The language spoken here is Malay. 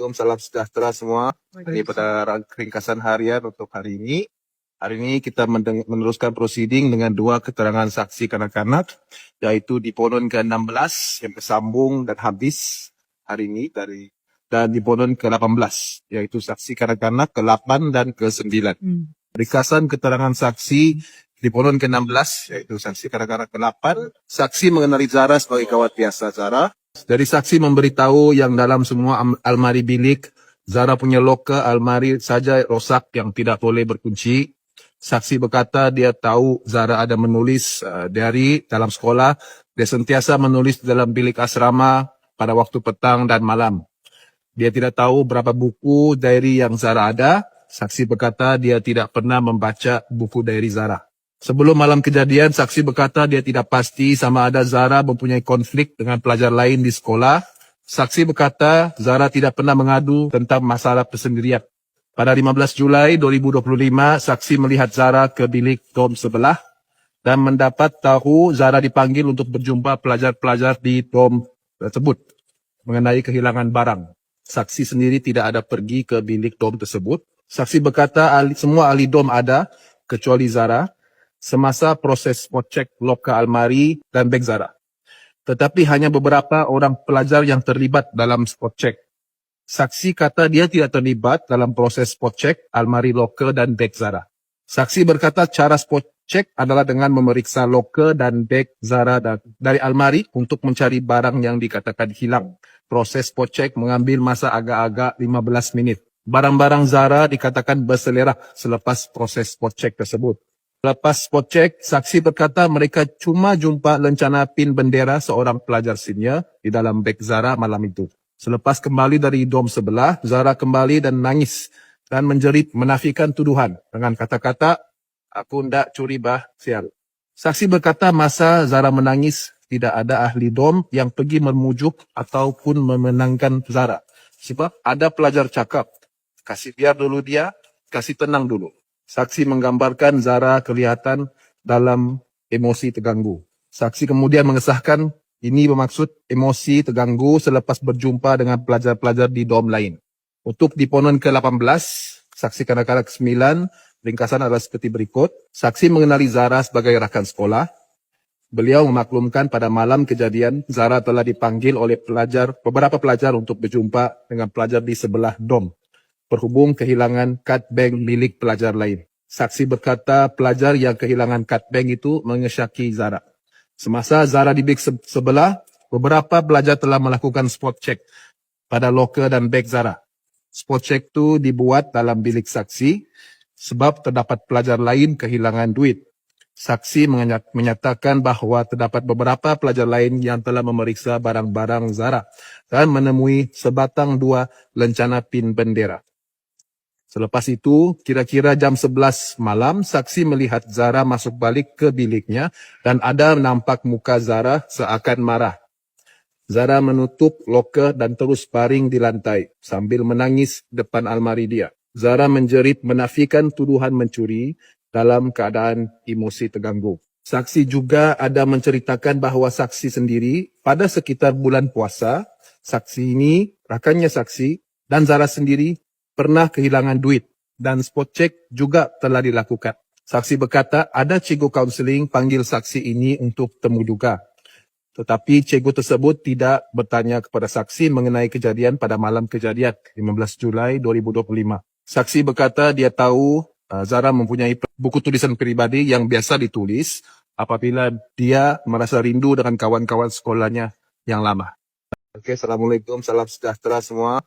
Salam sejahtera semua. Ini pada ringkasan harian untuk hari ini. Hari ini kita meneruskan proceeding dengan dua keterangan saksi kanak-kanak, yaitu di ponon ke-16 yang bersambung dan habis hari ini dan di ponon ke-18, yaitu saksi kanak-kanak ke-8 dan ke-9. Ringkasan keterangan saksi di ponon ke-16, yaitu saksi kanak-kanak ke-8, saksi mengenali Zara sebagai kawan biasa Zara. Dari saksi memberitahu yang dalam semua almari bilik, Zara punya loker almari saja rosak yang tidak boleh berkunci. Saksi berkata dia tahu Zara ada menulis diary dalam sekolah. Dia sentiasa menulis dalam bilik asrama pada waktu petang dan malam. Dia tidak tahu berapa buku diary yang Zara ada. Saksi berkata dia tidak pernah membaca buku diary Zara. Sebelum malam kejadian, saksi berkata dia tidak pasti sama ada Zara mempunyai konflik dengan pelajar lain di sekolah. Saksi berkata Zara tidak pernah mengadu tentang masalah persendirian. Pada 15 Julai 2025, saksi melihat Zara ke bilik dom sebelah dan mendapat tahu Zara dipanggil untuk berjumpa pelajar-pelajar di dom tersebut mengenai kehilangan barang. Saksi sendiri tidak ada pergi ke bilik dom tersebut. Saksi berkata semua ahli dom ada kecuali Zara semasa proses spot check loker almari dan beg Zara. Tetapi hanya beberapa orang pelajar yang terlibat dalam spot check. Saksi kata dia tidak terlibat dalam proses spot check almari loker dan beg Zara. Saksi berkata cara spot check adalah dengan memeriksa loker dan beg Zara dari almari untuk mencari barang yang dikatakan hilang. Proses spot check mengambil masa agak-agak 15 menit. Barang-barang Zara dikatakan berselerah selepas proses spot check tersebut. Lepas spot check, saksi berkata mereka cuma jumpa lencana pin bendera seorang pelajar senior di dalam beg Zara malam itu. Selepas kembali dari dom sebelah, Zara kembali dan nangis dan menjerit menafikan tuduhan dengan kata-kata, aku ndak curi bah, sial. Saksi berkata masa Zara menangis, tidak ada ahli dom yang pergi memujuk ataupun memenangkan Zara. Sebab ada pelajar cakap, kasih biar dulu dia, kasih tenang dulu. Saksi menggambarkan Zara kelihatan dalam emosi terganggu. Saksi kemudian mengesahkan ini bermaksud emosi terganggu selepas berjumpa dengan pelajar-pelajar di dom lain. Untuk di ponon ke-18, saksi kanak-kanak ke-9, ringkasan adalah seperti berikut. Saksi mengenali Zara sebagai rakan sekolah. Beliau memaklumkan pada malam kejadian, Zara telah dipanggil oleh beberapa pelajar untuk berjumpa dengan pelajar di sebelah dom. Berhubung kehilangan kad bank milik pelajar lain. Saksi berkata pelajar yang kehilangan kad bank itu mengesyaki Zara. Semasa Zara di bilik sebelah, beberapa pelajar telah melakukan spot check pada loker dan beg Zara. Spot check itu dibuat dalam bilik saksi sebab terdapat pelajar lain kehilangan duit. Saksi menyatakan bahawa terdapat beberapa pelajar lain yang telah memeriksa barang-barang Zara dan menemui sebatang dua lencana pin bendera. Selepas itu, kira-kira jam 11 malam, saksi melihat Zara masuk balik ke biliknya dan ada nampak muka Zara seakan marah. Zara menutup loker dan terus baring di lantai sambil menangis depan almari dia. Zara menjerit menafikan tuduhan mencuri dalam keadaan emosi terganggu. Saksi juga ada menceritakan bahawa saksi sendiri pada sekitar bulan puasa, saksi ini, rakannya saksi dan Zara sendiri pernah kehilangan duit dan spot check juga telah dilakukan. Saksi berkata ada cikgu kaunseling panggil saksi ini untuk temu duga. Tetapi cikgu tersebut tidak bertanya kepada saksi mengenai kejadian pada malam kejadian 15 Julai 2025. Saksi berkata dia tahu Zara mempunyai buku tulisan peribadi yang biasa ditulis apabila dia merasa rindu dengan kawan-kawan sekolahnya yang lama. Oke, Assalamualaikum, salam sejahtera semua.